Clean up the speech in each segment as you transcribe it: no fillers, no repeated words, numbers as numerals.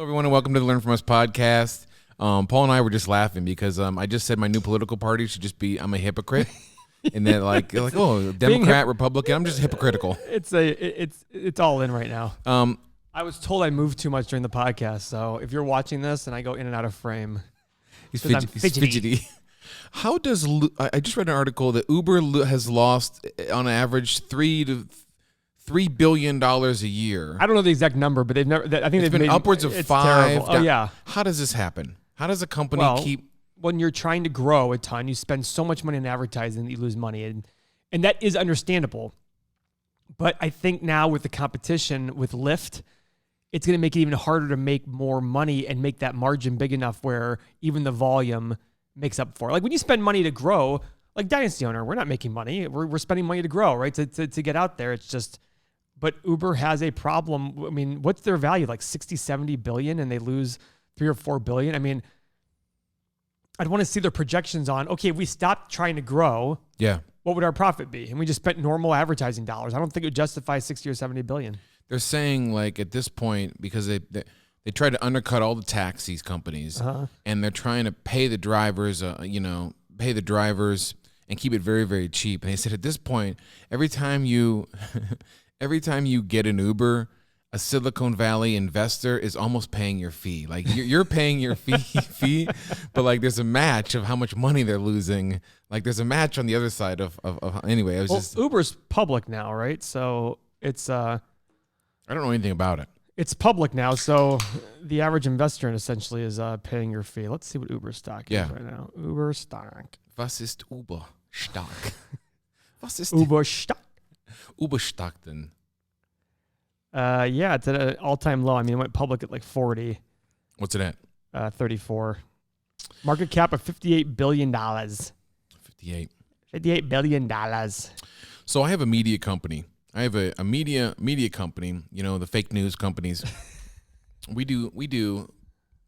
Hello, everyone, and welcome to the Learn From Us podcast. Paul and I were just laughing because I just said my new political party should just be I'm a hypocrite. And then like oh, Democrat, Republican, I'm just hypocritical. It's all in right now. I was told I moved too much during the podcast, so if you're watching this and I go in and out of frame, he's fidgety. How does I just read an article that Uber has lost on average $3 billion a year. I don't know the exact number, but they've never. I think it's they've been upwards of 5. Terrible. Oh yeah. How does this happen? How does a company keep? When you're trying to grow a ton, you spend so much money on advertising that you lose money, and that is understandable. But I think now with the competition with Lyft, it's going to make it even harder to make more money and make that margin big enough where even the volume makes up for it. Like when you spend money to grow, like Dynasty Owner, we're not making money. We're spending money to grow, right? To get out there. It's just, but Uber has a problem. I mean, what's their value? Like 60, 70 billion and they lose 3 or 4 billion. I mean, I'd want to see their projections on, okay, if we stopped trying to grow, what would our profit be? And we just spent normal advertising dollars. I don't think it would justify 60 or 70 billion. They're saying like at this point, because they try to undercut all the taxis companies, and they're trying to pay the drivers, pay the drivers and keep it very, very cheap. And they said at this point, every time you get an Uber, a Silicon Valley investor is almost paying your fee. Like you're paying your fee, but like there's a match of how much money they're losing. Like there's a match on the other side of anyway. Uber's public now, right? So it's I don't know anything about it. It's public now, so the average investor essentially is paying your fee. Let's see what Uber stock is right now. Uber stock. Was ist Uber Stock? Was ist Uber Stock? Uber Stock denn? Yeah, it's at an all-time low. I mean, it went public at like 40. What's it at? 34. Market cap of $58 billion. 58. $58 billion. So I have a media company. I have a media company, the fake news companies. we do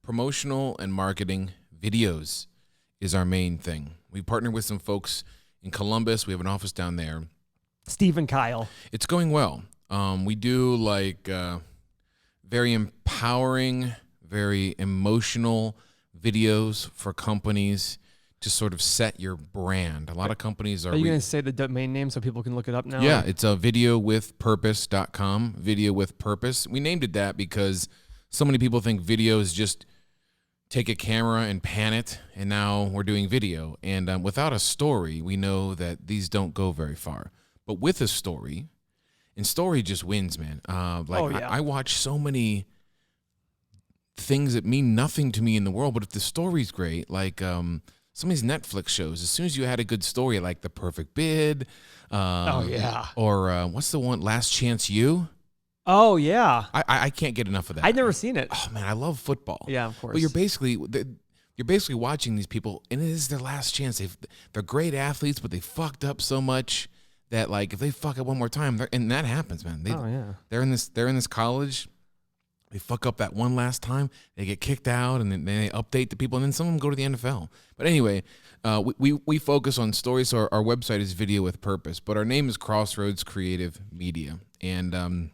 promotional and marketing videos is our main thing. We partner with some folks in Columbus. We have an office down there. Steve and Kyle. It's going well. We do like very empowering, very emotional videos for companies to sort of set your brand. A lot of companies are you going to say the domain name so people can look it up now? Yeah, it's videowithpurpose.com, Video with Purpose. We named it that because so many people think video is just take a camera and pan it, and now we're doing video. And without a story, we know that these don't go very far. But with a story, and story just wins, man. I watch so many things that mean nothing to me in the world, but if the story's great, like some of these Netflix shows, as soon as you had a good story, like The Perfect Bid, or what's the one, Last Chance U? Oh yeah, I can't get enough of that. I've never seen it. Oh man, I love football. Yeah, of course. But you're basically watching these people, and it is their last chance. They're great athletes, but they fucked up so much that like if they fuck up one more time, and that happens, man. They're in this college. They fuck up that one last time, they get kicked out, and then they update the people, and then some of them go to the NFL. But anyway, we focus on stories. So our website is Video with Purpose, but our name is Crossroads Creative Media, and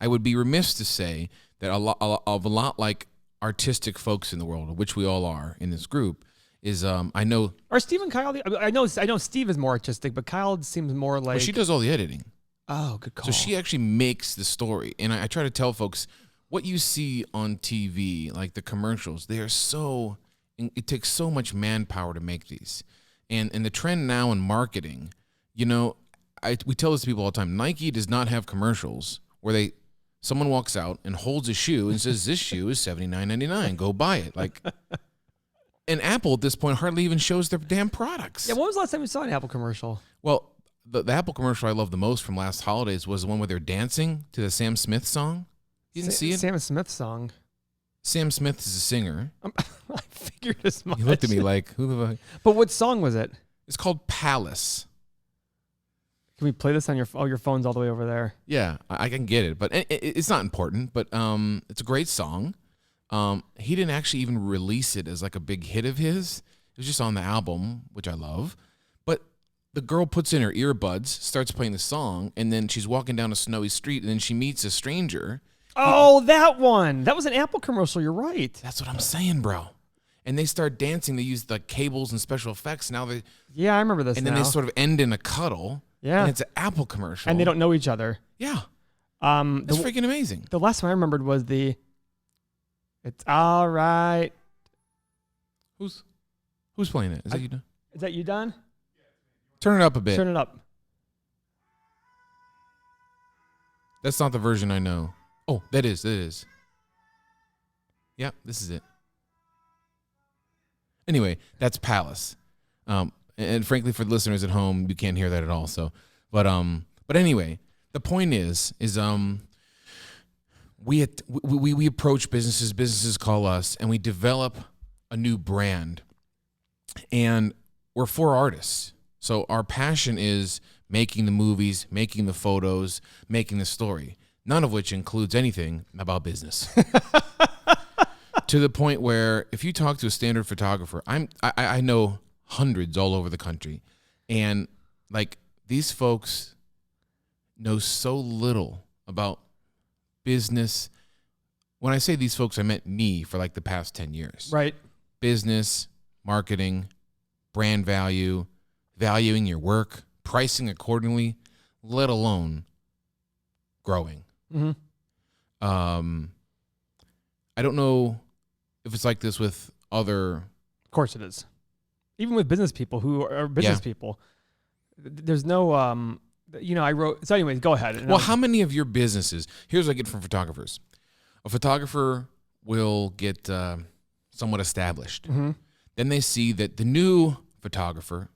I would be remiss to say that a lot like artistic folks in the world, which we all are in this group, is I know. Are Steve and Kyle? I know Steve is more artistic, but Kyle seems more like. Well, she does all the editing. Oh, good call. So she actually makes the story. And I try to tell folks, what you see on TV, like the commercials, it takes so much manpower to make these. And the trend now in marketing, we tell this to people all the time, Nike does not have commercials where someone walks out and holds a shoe and says, this shoe is $79.99, go buy it. Like, and Apple at this point hardly even shows their damn products. Yeah, when was the last time you saw an Apple commercial? Well, the Apple commercial I love the most from last holidays was the one where they're dancing to the Sam Smith song. You didn't see it? Sam Smith song. Sam Smith is a singer. I figured as much. You looked at me like, who the fuck? But what song was it? It's called Palace. Can we play this on your phone's all the way over there? Yeah, I can get it, but it's not important. But it's a great song. He didn't actually even release it as like a big hit of his. It was just on the album, which I love. But the girl puts in her earbuds, starts playing the song, and then she's walking down a snowy street, and then she meets a stranger, Oh, that one. That was an Apple commercial. You're right. That's what I'm saying, bro. And they start dancing. They use the cables and special effects. Now they. Yeah, I remember this. And then they sort of end in a cuddle. Yeah. And it's an Apple commercial. And they don't know each other. Yeah. That's freaking amazing. The last one I remembered was It's all right. Who's playing it? Is that you, Don? Is that you, Don? Turn it up a bit. Turn it up. That's not the version I know. Oh, that is. Yeah, this is it. Anyway, that's Palace. And frankly, for the listeners at home, you can't hear that at all. So, but anyway, the point is we approach businesses. Businesses call us, and we develop a new brand. And we're for artists. So our passion is making the movies, making the photos, making the story, none of which includes anything about business. To the point where if you talk to a standard photographer, I know hundreds all over the country, and like these folks know so little about business. When I say these folks, I meant me for like the past 10 years. Right. Business, marketing, brand value, valuing your work, pricing accordingly, let alone growing. Mm-hmm. I don't know if it's like this with other. Of course it is. Even with business people who are business people, there's no, I wrote. So anyways, go ahead. Well, how many of your businesses, here's what I get from photographers. A photographer will get somewhat established. Mm-hmm. Then they see that the new photographer,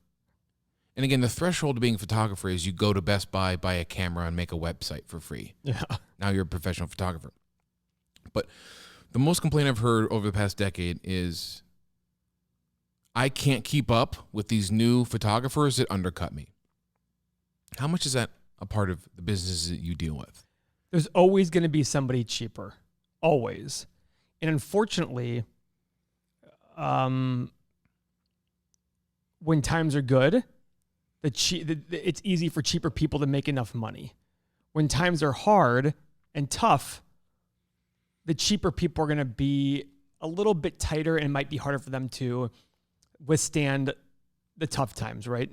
and again, the threshold of being a photographer is you go to Best Buy, buy a camera, and make a website for free. Yeah. Now you're a professional photographer. But the most complaint I've heard over the past decade is I can't keep up with these new photographers that undercut me. How much is that a part of the businesses that you deal with? There's always going to be somebody cheaper. Always. And unfortunately, when times are good, it's easy for cheaper people to make enough money. When times are hard and tough, the cheaper people are going to be a little bit tighter, and it might be harder for them to withstand the tough times, right?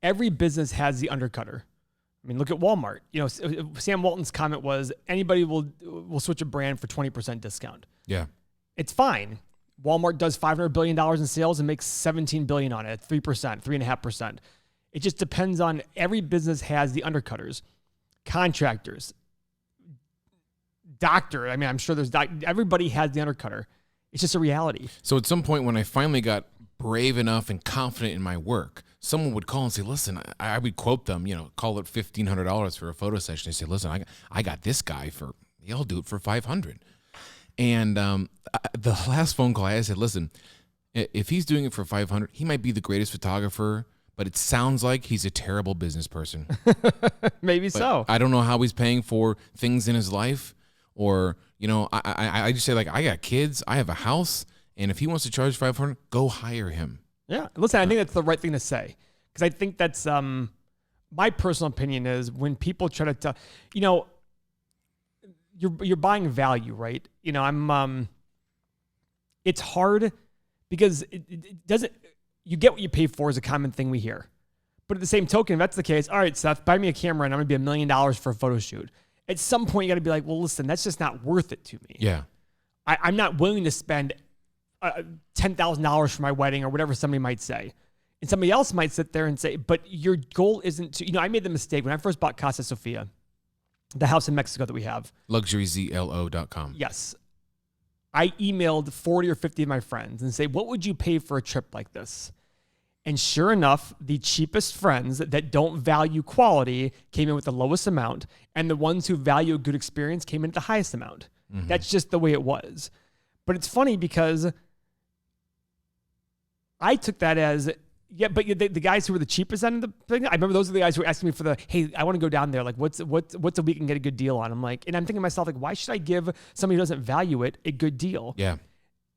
Every business has the undercutter. I mean, look at Walmart. Sam Walton's comment was anybody will switch a brand for 20% discount. Yeah. It's fine. Walmart does $500 billion in sales and makes $17 billion on it at 3%, 3.5%. It just depends on every business has the undercutters, contractors, doctor. I mean, I'm sure everybody has the undercutter. It's just a reality. So at some point when I finally got brave enough and confident in my work, someone would call and say, listen, I would quote them, call it $1,500 for a photo session. They say, listen, I got this guy he'll do it for $500. And the last phone call I said, listen, if he's doing it for $500, he might be the greatest photographer, but it sounds like he's a terrible business person. Maybe so. I don't know how he's paying for things in his life, or, I just say, like, I got kids, I have a house, and if he wants to charge $500, go hire him. Yeah. Listen, I think that's the right thing to say, because I think that's my personal opinion is when people try to tell, you're buying value, right? It's hard because it doesn't. You get what you pay for is a common thing we hear, but at the same token, if that's the case, all right, Seth, buy me a camera and I'm gonna be $1 million for a photo shoot. At some point, you got to be like, well, listen, that's just not worth it to me. Yeah, I'm not willing to spend $10,000 for my wedding or whatever somebody might say. And somebody else might sit there and say, but your goal isn't to, I made the mistake when I first bought Casa Sofia, the house in Mexico that we have. LuxuryZLO.com. Yes. I emailed 40 or 50 of my friends and say, what would you pay for a trip like this? And sure enough, the cheapest friends that don't value quality came in with the lowest amount, and the ones who value a good experience came in at the highest amount. Mm-hmm. That's just the way it was. But it's funny because I took that as, but the guys who were the cheapest end of the thing, I remember those are the guys who were asking me for hey, I want to go down there. Like, what's a week and get a good deal on? I'm like, and I'm thinking to myself, like, why should I give somebody who doesn't value it a good deal? Yeah.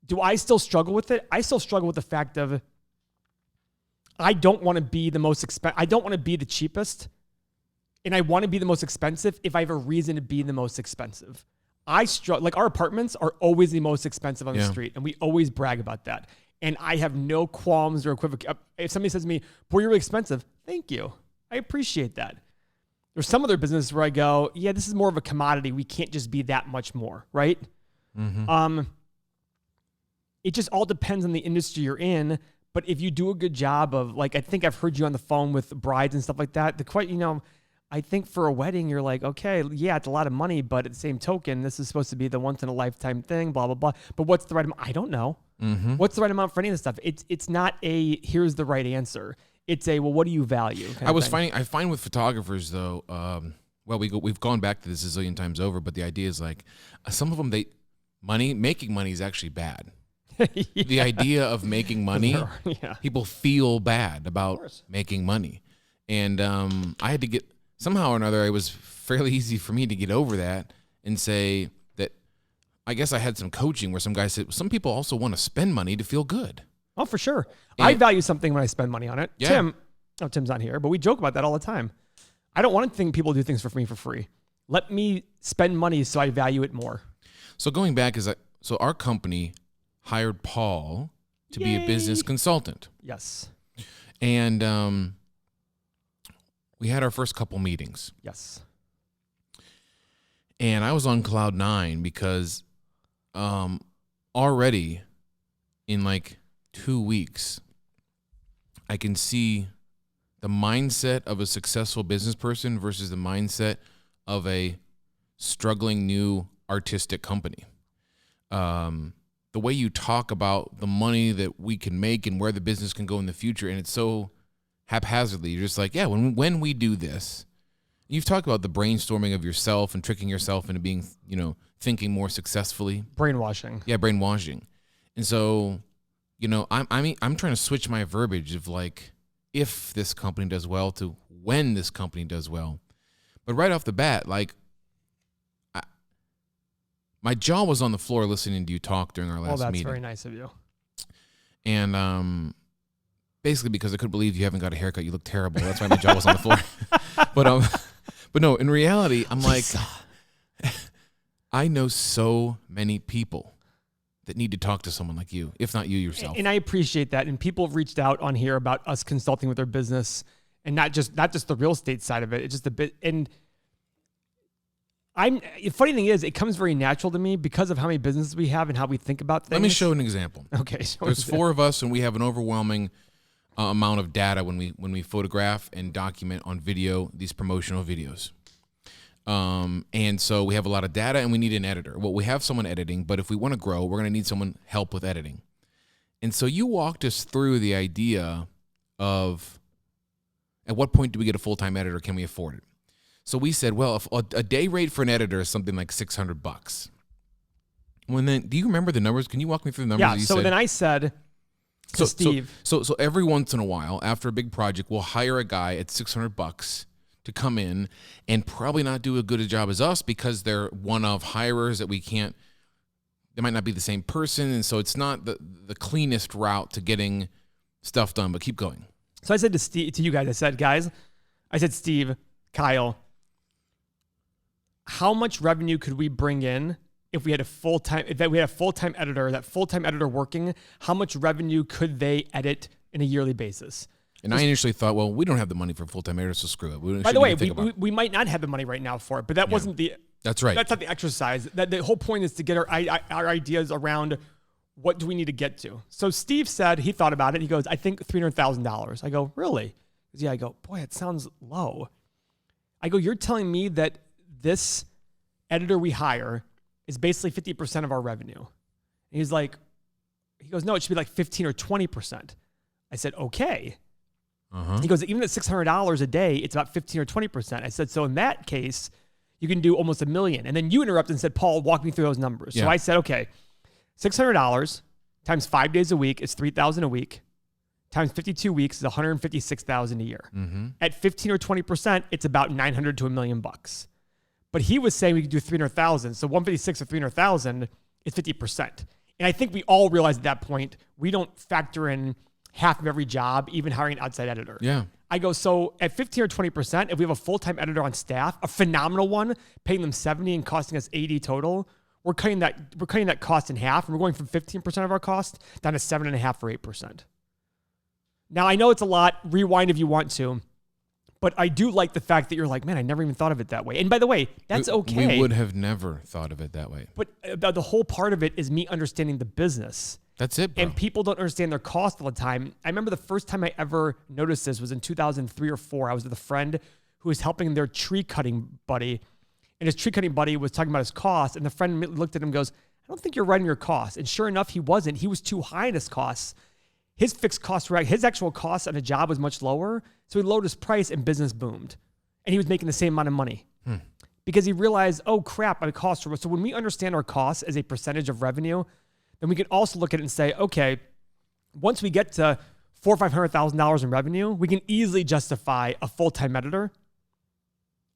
Do I still struggle with it? I still struggle with the fact of I don't want to be the most expensive. I don't want to be the cheapest, and I want to be the most expensive if I have a reason to be the most expensive. I struggle. Like our apartments are always the most expensive on the street, and we always brag about that. And I have no qualms or equivocation. If somebody says to me, "Boy, you're really expensive," thank you. I appreciate that. There's some other business where I go, "Yeah, this is more of a commodity. We can't just be that much more, right?" Mm-hmm. It just all depends on the industry you're in. But if you do a good job of, like, I think I've heard you on the phone with brides and stuff like that. I think for a wedding, you're like, okay, yeah, it's a lot of money, but at the same token, this is supposed to be the once in a lifetime thing, blah, blah, blah. But what's the right amount? I don't know. Mm-hmm. What's the right amount for any of this stuff? It's not a, here's the right answer. It's a, well, what do you value? I find with photographers though, we've gone back to this a zillion times over, but the idea is like, some of them, making money is actually bad. Yeah. The idea of making money, people feel bad about making money. And I had to get, somehow or another, it was fairly easy for me to get over that and say that I guess I had some coaching where some guy said, some people also want to spend money to feel good. Oh, for sure. And I value something when I spend money on it. Yeah. Tim's not here, but we joke about that all the time. I don't want to think people do things for me for free. Let me spend money so I value it more. So going back, so our company hired Paul to be a business consultant. Yes. And we had our first couple meetings. Yes. And I was on cloud 9 because already in like 2 weeks, I can see the mindset of a successful business person versus the mindset of a struggling new artistic company. The way you talk about the money that we can make and where the business can go in the future, and it's so haphazardly. You're just like, yeah, when we do this, you've talked about the brainstorming of yourself and tricking yourself into being, thinking more successfully. Brainwashing. Yeah, brainwashing. And so, I'm trying to switch my verbiage of like, if this company does well to when this company does well. But right off the bat, like, my jaw was on the floor listening to you talk during our last meeting. Oh, that's very nice of you. And basically because I couldn't believe you haven't got a haircut. You look terrible. That's why my jaw was on the floor. But no, in reality, I'm like, I know so many people that need to talk to someone like you, if not you yourself. And I appreciate that. And people have reached out on here about us consulting with their business, and not just the real estate side of it. It's just a bit. And the funny thing is, it comes very natural to me because of how many businesses we have and how we think about things. Let me show an example. Okay. There's 4 of us, and we have an overwhelming amount of data when we photograph and document on video these promotional videos. And so we have a lot of data, and we need an editor. Well, we have someone editing, but if we want to grow, we're going to need someone help with editing. And so you walked us through the idea of at what point do we get a full-time editor? Can we afford it? So we said, well, if a day rate for an editor is something like $600. Do you remember the numbers? Can you walk me through the numbers? Yeah. So then I said to Steve. So every once in a while, after a big project, we'll hire a guy at $600 to come in and probably not do as good a job as us because they're one-off hirers that we can't. They might not be the same person, and so it's not the cleanest route to getting stuff done. But keep going. So I said to you guys, I said, Steve, Kyle, how much revenue could we bring in if we had a full-time editor, that full-time editor working? How much revenue could they edit in a yearly basis? And I initially thought, well, we don't have the money for a full-time editor, so screw it. By the way, we might not have the money right now for it, but that wasn't the. That's right. That's not the exercise. The whole point is to get our ideas around what do we need to get to. So Steve said he thought about it. He goes, I think $300,000. I go, really? He goes, yeah. I go, boy, it sounds low. I go, you're telling me that this editor we hire is basically 50% of our revenue. And he goes, no, it should be like 15 or 20%. I said, okay. Uh-huh. He goes, even at $600 a day, it's about 15 or 20%. I said, so in that case, you can do almost $1 million. And then you interrupted and said, Paul, walk me through those numbers. Yeah. So I said, okay, $600 times 5 days a week is $3,000 a week. Times 52 weeks is $156,000 a year. Mm-hmm. At 15 or 20%, it's about $900 to $1 million. But he was saying we could do $300,000. So 156 or $300,000 is 50%. And I think we all realized at that point, we don't factor in half of every job, even hiring an outside editor. Yeah. I go, so at 15 or 20%, if we have a full-time editor on staff, a phenomenal one, paying them 70 and costing us 80 total, we're cutting that cost in half, and we're going from 15% of our cost down to 7.5% or 8%. Now, I know it's a lot. Rewind if you want to. But I do like the fact that you're like, man, I never even thought of it that way. And by the way, that's okay. We would have never thought of it that way. But the whole part of it is me understanding the business. That's it, bro. And people don't understand their cost all the time. I remember the first time I ever noticed this was in 2003 or 4. I was with a friend who was helping their tree cutting buddy. And his tree cutting buddy was talking about his cost. And the friend looked at him and goes, I don't think you're writing your costs. And sure enough, he wasn't. He was too high in his costs. His fixed costs were, his actual cost on a job was much lower. So he lowered his price and business boomed. And he was making the same amount of money. Because he realized, oh crap, my costs are. So when we understand our costs as a percentage of revenue, then we can also look at it and say, okay, once we get to $400,000 or $500,000 in revenue, we can easily justify a full-time editor.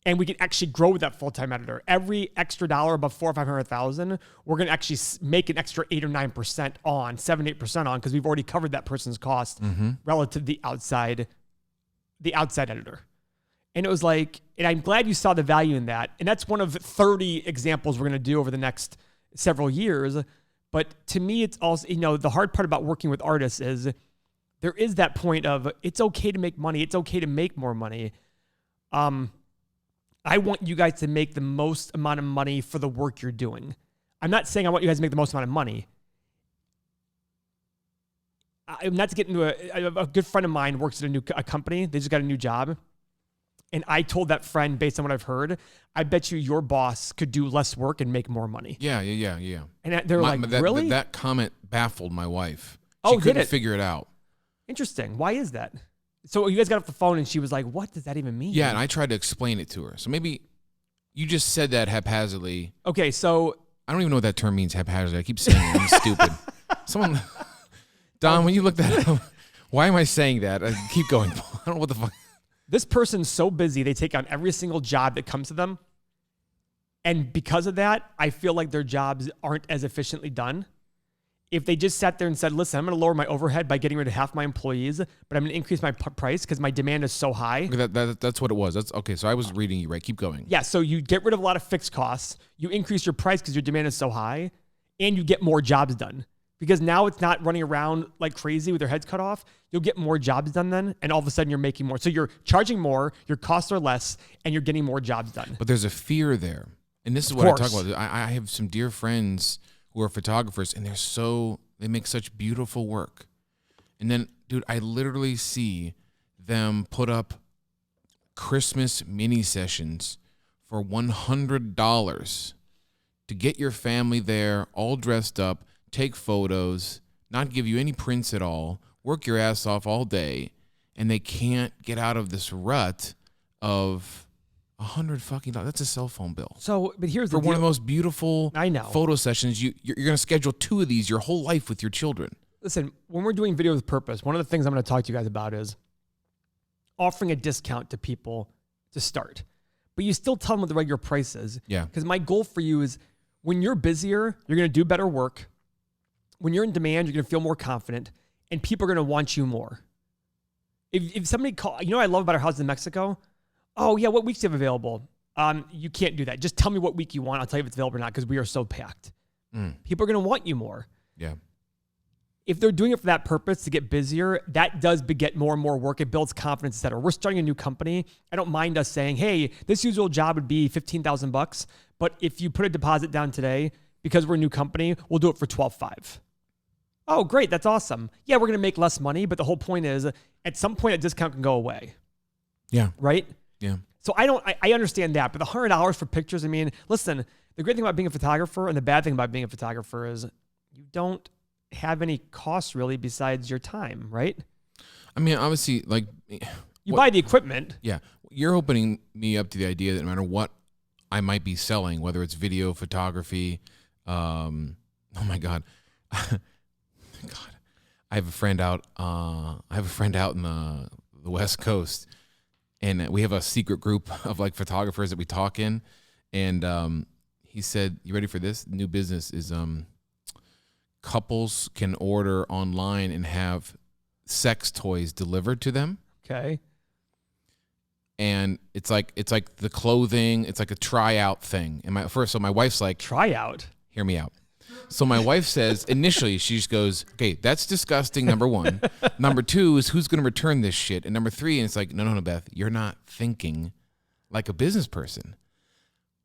And we can actually grow with that full-time editor. Every extra dollar above $400,000 or $500,000, we're going to actually make an extra 8 or 9% on, 7-8% on, because we've already covered that person's cost relative to the outside editor. And it was like, and I'm glad you saw the value in that. And that's one of 30 examples we're going to do over the next several years. But to me, it's also, the hard part about working with artists is there is that point of it's okay to make money. It's okay to make more money. I want you guys to make the most amount of money for the work you're doing. I'm not saying I want you guys to make the most amount of money. I'm not to get into a good friend of mine works at a company. They just got a new job. And I told that friend, based on what I've heard, I bet you your boss could do less work and make more money. Yeah. And they're really? That comment baffled my wife. She couldn't figure it out. Interesting. Why is that? So you guys got off the phone and she was like, what does that even mean? Yeah, and I tried to explain it to her. So maybe you just said that haphazardly. Okay, so... I don't even know what that term means, haphazardly. I keep saying it. I'm stupid. Someone... Don, when you look that up, why am I saying that? Keep going. I don't know what the fuck... This person's so busy, they take on every single job that comes to them. And because of that, I feel like their jobs aren't as efficiently done. If they just sat there and said, listen, I'm going to lower my overhead by getting rid of half my employees, but I'm going to increase my price because my demand is so high. That's what it was. That's okay. So I was reading you right. Keep going. Yeah. So you get rid of a lot of fixed costs. You increase your price because your demand is so high, and you get more jobs done. Because now it's not running around like crazy with their heads cut off. You'll get more jobs done then, and all of a sudden you're making more. So you're charging more, your costs are less, and you're getting more jobs done. But there's a fear there. And this is what I talk about. I have some dear friends who are photographers, and they make such beautiful work. And then, dude, I literally see them put up Christmas mini sessions for $100 to get your family there, all dressed up, take photos, not give you any prints at all, work your ass off all day, and they can't get out of this rut of $100 fucking dollars. That's a cell phone bill. So, but here's for one of the most beautiful photo sessions. You're going to schedule 2 of these your whole life with your children. Listen, when we're doing video with purpose, one of the things I'm going to talk to you guys about is offering a discount to people to start. But you still tell them what the regular price is. Yeah. Because my goal for you is when you're busier, you're going to do better work. When you're in demand, you're going to feel more confident, and people are going to want you more. If somebody call, what I love about our house in Mexico? Oh, yeah, what weeks do you have available? You can't do that. Just tell me what week you want. I'll tell you if it's available or not because we are so packed. People are going to want you more. Yeah. If they're doing it for that purpose to get busier, that does beget more and more work. It builds confidence, et cetera. We're starting a new company. I don't mind us saying, hey, this usual job would be $15,000, but if you put a deposit down today, because we're a new company, we'll do it for $12,500. Oh, great. That's awesome. Yeah, we're going to make less money, but the whole point is at some point a discount can go away. Yeah. Right? Yeah. So I understand that, but the $100 for pictures, I mean, listen, the great thing about being a photographer and the bad thing about being a photographer is you don't have any costs really besides your time, right? I mean, obviously, like... You buy the equipment. Yeah. You're opening me up to the idea that no matter what I might be selling, whether it's video, photography, oh my God. God, I have a friend out in the West Coast, and we have a secret group of like photographers that we talk in. And he said, "You ready for this? The new business is couples can order online and have sex toys delivered to them. Okay. And it's like the clothing. It's like a tryout thing. And my wife's like, tryout. Hear me out. So my wife says initially she just goes, okay, that's disgusting. Number one. Number two is who's going to return this shit. And number three, and it's like, no, Beth, you're not thinking like a business person.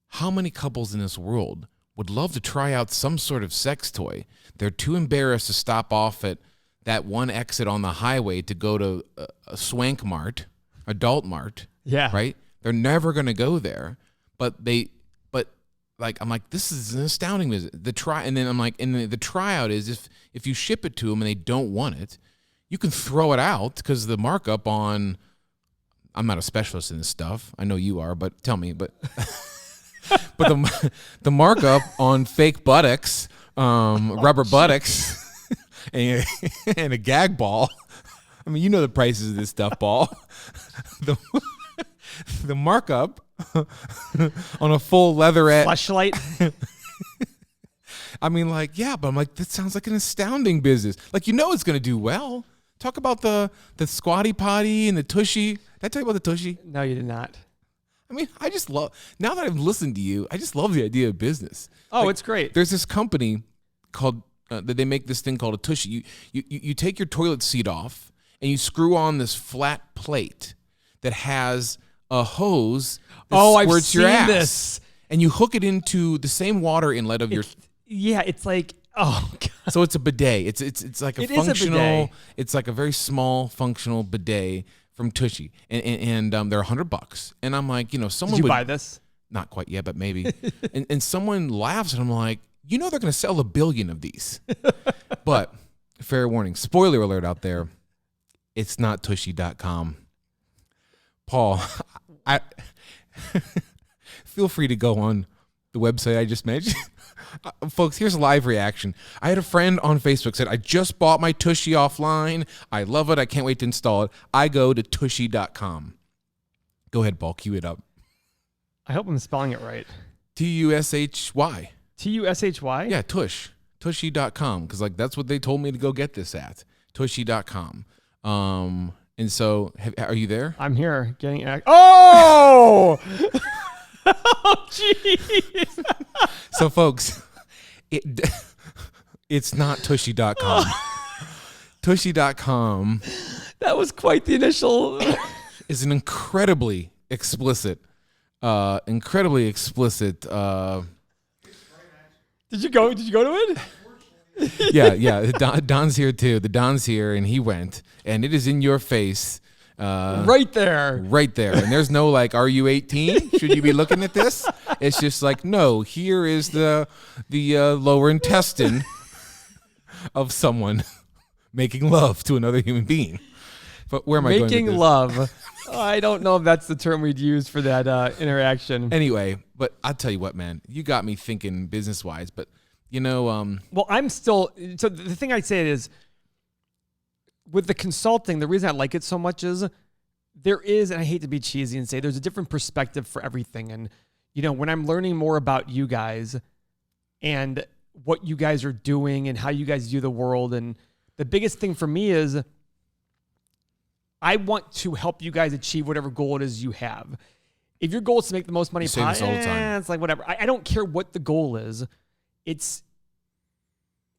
How many couples in this world would love to try out some sort of sex toy? They're too embarrassed to stop off at that one exit on the highway to go to a swank mart, adult mart. Yeah. Right? They're never going to go there. But I'm like, this is an astounding visit. And then I'm like, and the tryout is if you ship it to them and they don't want it, you can throw it out because the markup on, I'm not a specialist in this stuff. I know you are, but tell me, but the markup on fake buttocks, rubber buttocks, and a gag ball. I mean, you know the prices of this stuff, Paul. The markup on a full leatherette fleshlight. I mean, like, yeah, but I'm like, that sounds like an astounding business. Like, it's going to do well. Talk about the squatty potty and the tushy. Did I tell you about the tushy? No, you did not. I mean, I just love, now that I've listened to you, I just love the idea of business. Oh, it's great. There's this company called, that they make this thing called a tushy. You take your toilet seat off and you screw on this flat plate that has a hose that squirts your ass. I've seen this. And you hook it into the same water inlet of your... Yeah, it's like, oh, God. So it's a bidet. It's like a functional... bidet. It's like a very small functional bidet from Tushy. And they're $100. And I'm like, someone Did you would... buy this? Not quite yet, but maybe. and someone laughs and I'm like, they're going to sell 1 billion of these. But, fair warning, spoiler alert out there, it's not Tushy.com. Paul, I feel free to go on the website I just mentioned. Folks, here's a live reaction. I had a friend on Facebook said, I just bought my Tushy offline. I love it. I can't wait to install it. I go to Tushy.com. Go ahead, Paul. Cue it up. I hope I'm spelling it right. Tushy. Tushy? Yeah, Tush. Tushy.com. Because that's what they told me to go get this at. Tushy.com. And so, are you there? I'm here getting... Oh! Oh, jeez. So, folks, it's not Tushy.com. Tushy.com. That was quite the initial... is an incredibly explicit... Did you go to it? Yeah. Don's here too. The Don's here, and he went, and it is in your face. Right there. And there's no like, are you 18? Should you be looking at this? It's just like, no, here is the lower intestine of someone making love to another human being. But where am I going with this? Making love. I don't know if that's the term we'd use for that interaction. Anyway, but I'll tell you what, man, you got me thinking business-wise, but well, I'm still, so the thing I'd say is, with the consulting, the reason I like it so much is there is, and I hate to be cheesy and say there's a different perspective for everything. And, when I'm learning more about you guys and what you guys are doing and how you guys view the world, and the biggest thing for me is I want to help you guys achieve whatever goal it is you have. If your goal is to make the most money possible, it's like whatever. I don't care what the goal is. It's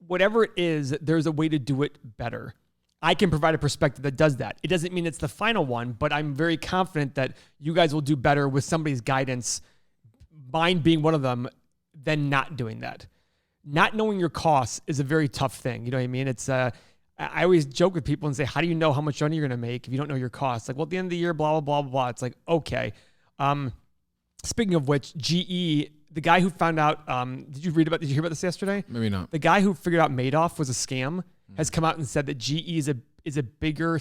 whatever it is, there's a way to do it better. I can provide a perspective that does that. It doesn't mean it's the final one, but I'm very confident that you guys will do better with somebody's guidance, mine being one of them, than not doing that. Not knowing your costs is a very tough thing. You know what I mean? It's I always joke with people and say, how do you know how much money you're going to make if you don't know your costs? Like, well, at the end of the year, blah, blah, blah, blah. It's like, okay. Speaking of which, GE, the guy who found out, did you hear about this yesterday? Maybe not. The guy who figured out Madoff was a scam has come out and said that GE is a bigger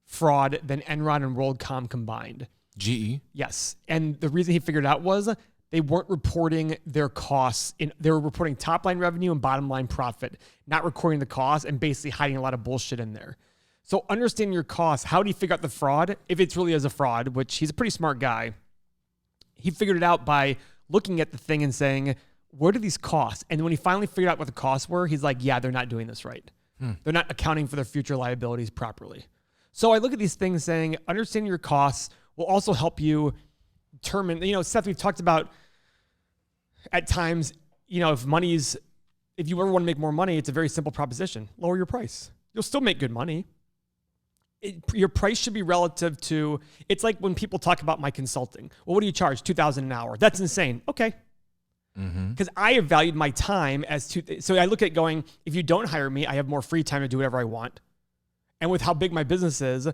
fraud than Enron and WorldCom combined. GE? Yes. And the reason he figured it out was they weren't reporting their costs. They were reporting top line revenue and bottom line profit, not recording the costs and basically hiding a lot of bullshit in there. So understanding your costs, how do you figure out the fraud? If it's really as a fraud, which he's a pretty smart guy, he figured it out by looking at the thing and saying, what are these costs? And when he finally figured out what the costs were, he's like, yeah, they're not doing this right. They're not accounting for their future liabilities properly. So I look at these things saying, understanding your costs will also help you determine, Seth, we've talked about at times, if you ever want to make more money, it's a very simple proposition. Lower your price. You'll still make good money. Your price should be relative to, it's like when people talk about my consulting. Well, what do you charge? $2,000 an hour. That's insane. Okay. Because I have valued my time so I look at going, if you don't hire me, I have more free time to do whatever I want. And with how big my business is,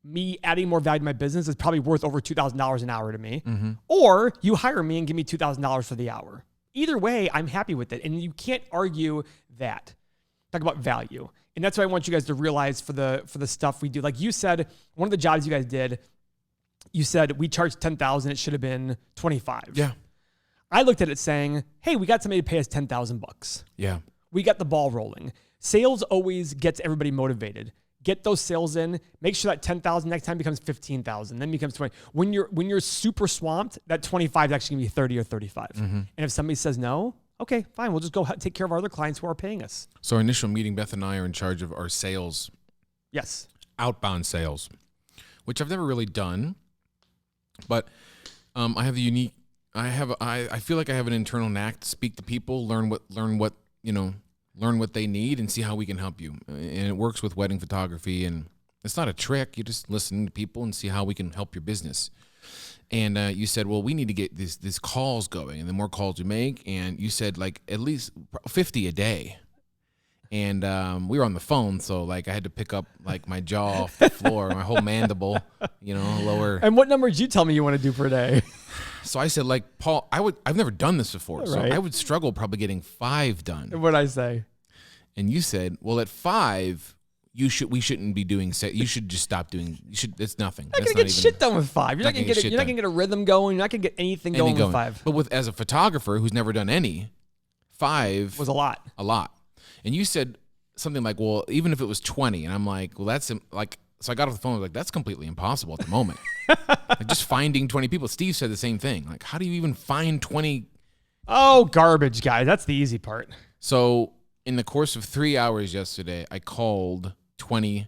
me adding more value to my business is probably worth over $2,000 an hour to me. Or you hire me and give me $2,000 for the hour. Either way, I'm happy with it. And you can't argue that. Talk about value. And that's what I want you guys to realize for the stuff we do. Like you said, one of the jobs you guys did, you said we charged $10,000. It should have been $25,000. Yeah. I looked at it saying, hey, we got somebody to pay us $10,000. Yeah. We got the ball rolling. Sales always gets everybody motivated. Get those sales in. Make sure that $10,000 next time becomes $15,000, then becomes $20,000. When you're super swamped, that $25,000 is actually gonna be $30,000 or $35,000. And if somebody says no, okay, fine. We'll just go take care of our other clients who are paying us. So our initial meeting, Beth and I are in charge of our sales. Yes. Outbound sales, which I've never really done, but I have the unique. I feel like I have an internal knack to speak to people, learn what they need, and see how we can help you. And it works with wedding photography, and it's not a trick. You just listen to people and see how we can help your business. And you said, well, we need to get these calls going, and the more calls we make, and you said like at least 50 a day. And we were on the phone, so like I had to pick up like my jaw off the floor, my whole mandible, lower. And what number did you tell me you want to do per day? So I said, like, Paul, I've never done this before, so right. I would struggle probably getting 5 done. And what did I say? And you said, well, at 5, we shouldn't be doing. You should just stop doing. It's nothing. You're not gonna get shit done with 5. You're not gonna get a rhythm going. You're not gonna get anything going with 5. But as a photographer who's never done any, 5 was a lot. A lot. And you said something like, well, even if it was 20, and I'm like, well, that's like. So I got off the phone. I was like, that's completely impossible at the moment. Like just finding 20 people. Steve said the same thing. Like, how do you even find 20? Oh, garbage, guys. That's the easy part. So in the course of 3 hours yesterday, I called 20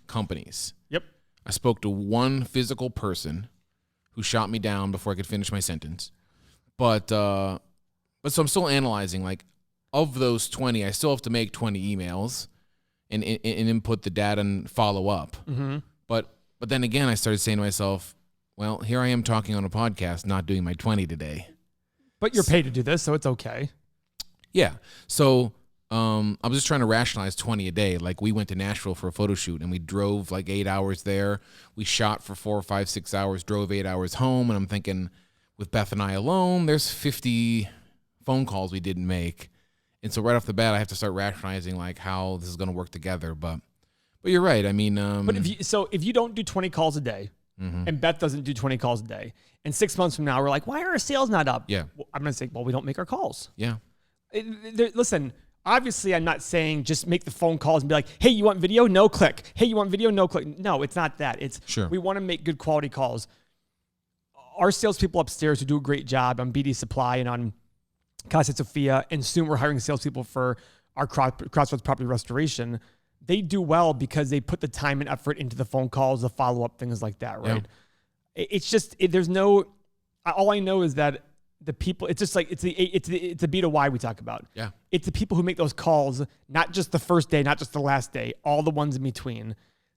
companies. Yep. I spoke to one physical person who shot me down before I could finish my sentence. But so I'm still analyzing, like, of those 20, I still have to make 20 emails and input the data and follow up. But then again, I started saying to myself, well, here I am talking on a podcast, not doing my 20 today. But you're paid to do this, so it's okay. Yeah. So I was just trying to rationalize 20 a day. Like we went to Nashville for a photo shoot and we drove like 8 hours there. We shot for 4 or 5, 6 hours, drove 8 hours home. And I'm thinking with Beth and I alone, there's 50 phone calls we didn't make. And so right off the bat, I have to start rationalizing like how this is going to work together. But you're right. I mean, but if you don't do 20 calls a day, and Beth doesn't do 20 calls a day, and 6 months from now we're like, why are our sales not up? Yeah, well, I'm going to say, well, we don't make our calls. Yeah. Listen, obviously, I'm not saying just make the phone calls and be like, hey, you want video? No click. Hey, you want video? No click. No, it's not that. It's sure. We want to make good quality calls. Our salespeople upstairs who do a great job on BD Supply and on Casa Sophia, and soon we're hiring salespeople for our Crossroads Property Restoration. They do well because they put the time and effort into the phone calls, the follow-up, things like that, right? Yeah. It's just, there's no, all I know is that the people, it's just like, it's the B to Y we talk about. Yeah. It's the people who make those calls, not just the first day, not just the last day, all the ones in between.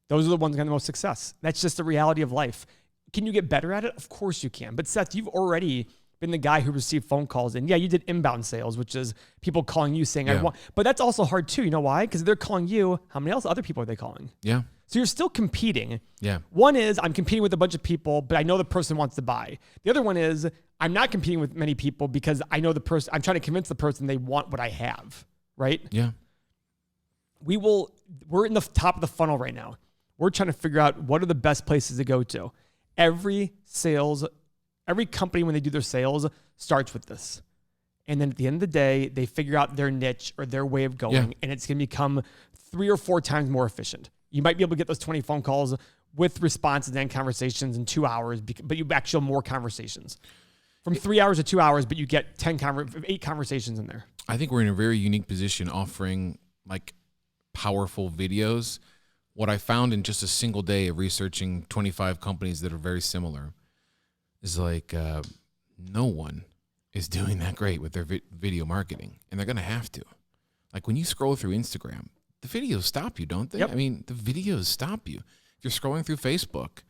Those are the ones that have the most success. That's just the reality of life. Can you get better at it? Of course you can. But Seth, you've already been the guy who received phone calls. And yeah, you did inbound sales, which is people calling you saying, I want, but that's also hard too. You know why? Because they're calling you. How many other people are they calling? Yeah. So you're still competing. Yeah. One is I'm competing with a bunch of people, but I know the person wants to buy. The other one is I'm not competing with many people because I know the person, I'm trying to convince the person they want what I have. Right? Yeah. We're in the top of the funnel right now. We're trying to figure out what are the best places to go to. Every company, when they do their sales, starts with this. And then at the end of the day, they figure out their niche or their way of going, and it's going to become 3 or 4 times more efficient. You might be able to get those 20 phone calls with responses and conversations in 2 hours, but you actually have more conversations. From 3 hours to 2 hours, but you get 8 conversations in there. I think we're in a very unique position offering like powerful videos, what I found in just a single day of researching 25 companies that are very similar is like no one is doing that great with their video marketing, and they're going to have to. Like when you scroll through Instagram, the videos stop you, don't they? Yep. I mean, the videos stop you. If you're scrolling through Facebook,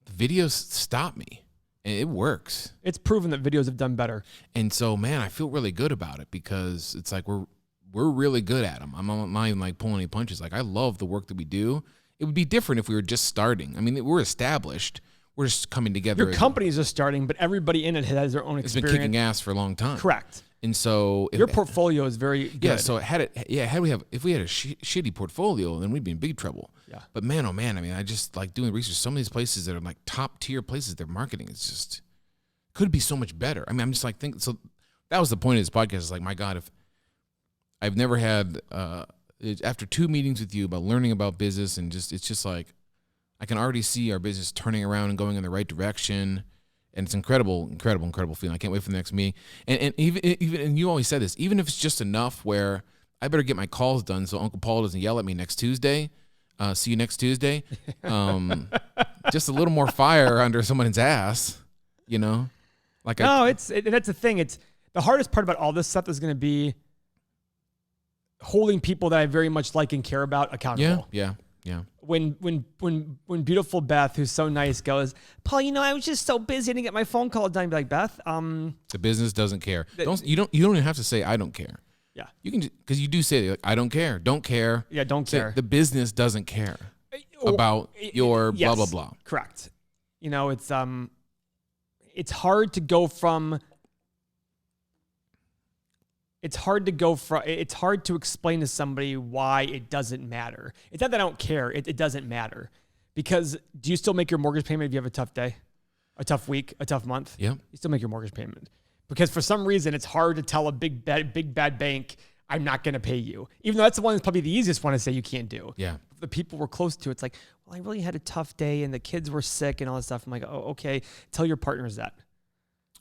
the videos stop me, and it works. It's proven that videos have done better. And so, man, I feel really good about it because it's like we're really good at them. I'm not even like pulling any punches. Like I love the work that we do. It would be different if we were just starting. I mean, we're established. We're just coming together. Your companies are starting, but everybody in it has their own experience. It's been kicking ass for a long time. Correct. And so your portfolio is very good. Yeah. So if we had a shitty portfolio, then we'd be in big trouble. Yeah. But man, oh man, I mean, I just like doing research. Some of these places that are like top tier places, their marketing is just could be so much better. I mean, I'm just like thinking. So that was the point of this podcast. Is like, my God, if I've never had after 2 meetings with you about learning about business and just it's just like I can already see our business turning around and going in the right direction. And it's incredible feeling. I can't wait for the next meeting. And even you always said this, even if it's just enough where I better get my calls done so Uncle Paul doesn't yell at me next Tuesday. See you next Tuesday. Just a little more fire under someone's ass, you know? Like that's the thing. It's the hardest part about all this stuff is going to be holding people that I very much like and care about accountable. Yeah. When beautiful Beth, who's so nice, goes, Paul, I was just so busy I didn't get my phone call done. I'd be like, Beth, the business doesn't care. You don't even have to say I don't care. Yeah, you can because you do say like, I don't care. Don't care. Yeah, don't care. The business doesn't care about your blah blah blah. Correct. It's hard to go from. It's hard to explain to somebody why it doesn't matter. It's not that I don't care. It doesn't matter. Because do you still make your mortgage payment if you have a tough day, a tough week, a tough month? Yeah. You still make your mortgage payment. Because for some reason, it's hard to tell a big bad bank, I'm not going to pay you. Even though that's the one that's probably the easiest one to say you can't do. Yeah. The people we're close to, it's like, well, I really had a tough day and the kids were sick and all this stuff. I'm like, oh, okay. Tell your partners that.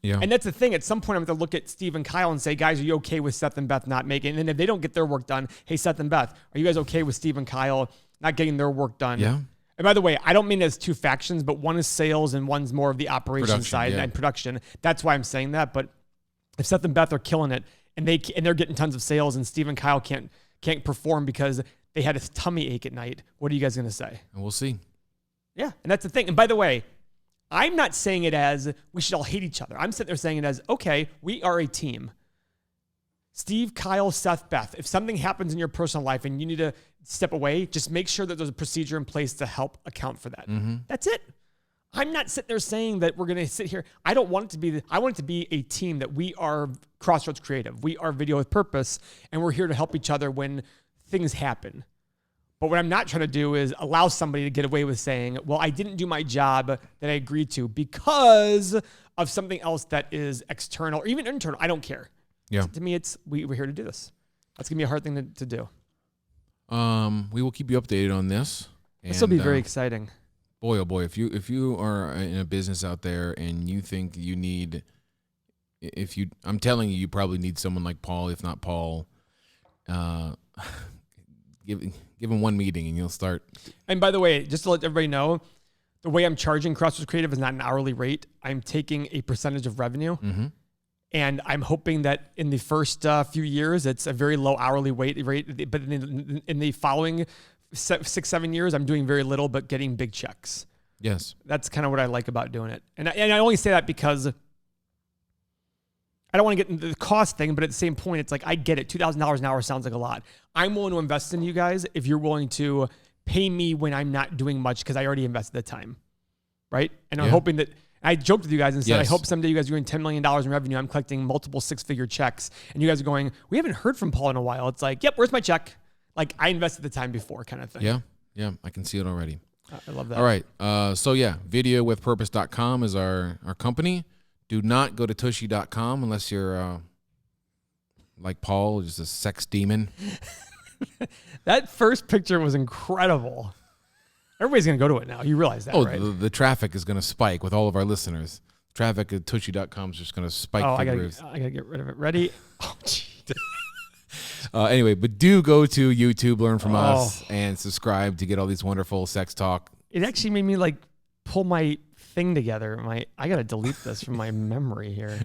Yeah. And that's the thing. At some point, I'm going to look at Steve and Kyle and say, guys, are you okay with Seth and Beth not making it? And if they don't get their work done, hey, Seth and Beth, are you guys okay with Steve and Kyle not getting their work done? Yeah. And by the way, I don't mean there's two factions, but one is sales and one's more of the operation side and production. That's why I'm saying that. But if Seth and Beth are killing it and they're getting tons of sales and Steve and Kyle can't perform because they had a tummy ache at night, what are you guys going to say? And we'll see. Yeah. And that's the thing. And by the way, I'm not saying it as we should all hate each other. I'm sitting there saying it as, okay, we are a team. Steve, Kyle, Seth, Beth. If something happens in your personal life and you need to step away, just make sure that there's a procedure in place to help account for that. Mm-hmm. That's it. I'm not sitting there saying that we're going to sit here. I don't want it to be, I want it to be a team that we are Crossroads Creative. We are Video with Purpose, and we're here to help each other when things happen. But what I'm not trying to do is allow somebody to get away with saying, well, I didn't do my job that I agreed to because of something else that is external or even internal. I don't care. Yeah. To me, we're here to do this. That's going to be a hard thing to do. We will keep you updated on this. This will be very exciting. Boy, oh boy, if you are in a business out there and you think you need, I'm telling you, you probably need someone like Paul, if not Paul, Give him one meeting and you'll start. And by the way, just to let everybody know, the way I'm charging Crossroads Creative is not an hourly rate. I'm taking a percentage of revenue. Mm-hmm. And I'm hoping that in the first few years, it's a very low hourly rate. But in the following 6-7 years, I'm doing very little, but getting big checks. Yes. That's kind of what I like about doing it. And I only say that because I don't want to get into the cost thing, but at the same point, it's like, I get it. $2,000 an hour sounds like a lot. I'm willing to invest in you guys if you're willing to pay me when I'm not doing much because I already invested the time, right? And I'm hoping that, I joked with you guys and said, I hope someday you guys are doing $10 million in revenue. I'm collecting multiple 6-figure checks. And you guys are going, we haven't heard from Paul in a while. It's like, yep, where's my check? Like, I invested the time before kind of thing. Yeah, I can see it already. I love that. All right. Videowithpurpose.com is our company. Do not go to tushy.com unless you're like Paul, just a sex demon. That first picture was incredible. Everybody's going to go to it now. You realize that, right? The traffic is going to spike with all of our listeners. Traffic at tushy.com is just going to spike through the roofs. I got to get rid of it. Ready? Oh, gee. Anyway, but do go to YouTube, learn from us, and subscribe to get all these wonderful sex talk. It actually made me like pull my thing together. I gotta delete this from my memory here.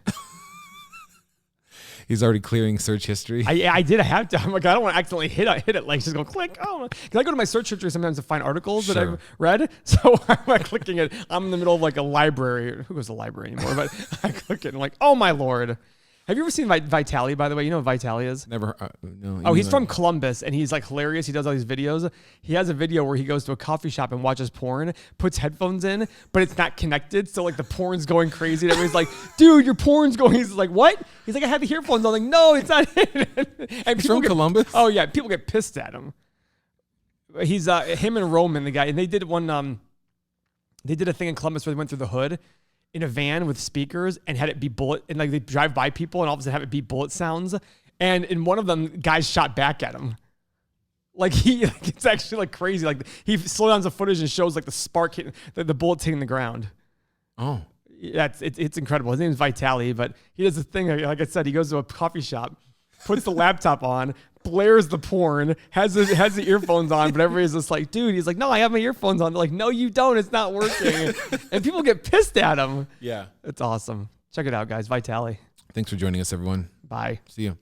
He's already clearing search history. I did. I have to. I'm like, I don't want to accidentally hit it. Like, just go click. Oh, because I go to my search history sometimes to find articles that I've read. So I'm like clicking it. I'm in the middle of like a library. Who goes to the library anymore? But I click it and I'm like, oh my Lord. Have you ever seen Vitali, by the way? You know what Vitali is? Never. No. Oh, he's from Columbus, and he's like hilarious. He does all these videos. He has a video where he goes to a coffee shop and watches porn, puts headphones in, but it's not connected. So like the porn's going crazy. And everybody's like, dude, your porn's going. He's like, what? He's like, I have the earphones. I'm like, no, it's not. And he's from Columbus? Oh, yeah. People get pissed at him. He's him and Roman, the guy. And they did they did a thing in Columbus where they went through the hood in a van with speakers and had it be bullet, and like they drive by people and all of a sudden have it be bullet sounds. And in one of them, guys shot back at him. Like it's actually like crazy. Like he slows down the footage and shows like the spark hitting, the bullets hitting the ground. Oh, yeah, it's incredible. His name is Vitali, but he does this thing. Like I said, he goes to a coffee shop, puts the laptop on, blares the porn, has the earphones on, but everybody's just like, dude, he's like, no, I have my earphones on. They're like, no, you don't. It's not working. And people get pissed at him. Yeah. It's awesome. Check it out, guys. Vitali. Thanks for joining us, everyone. Bye. See you.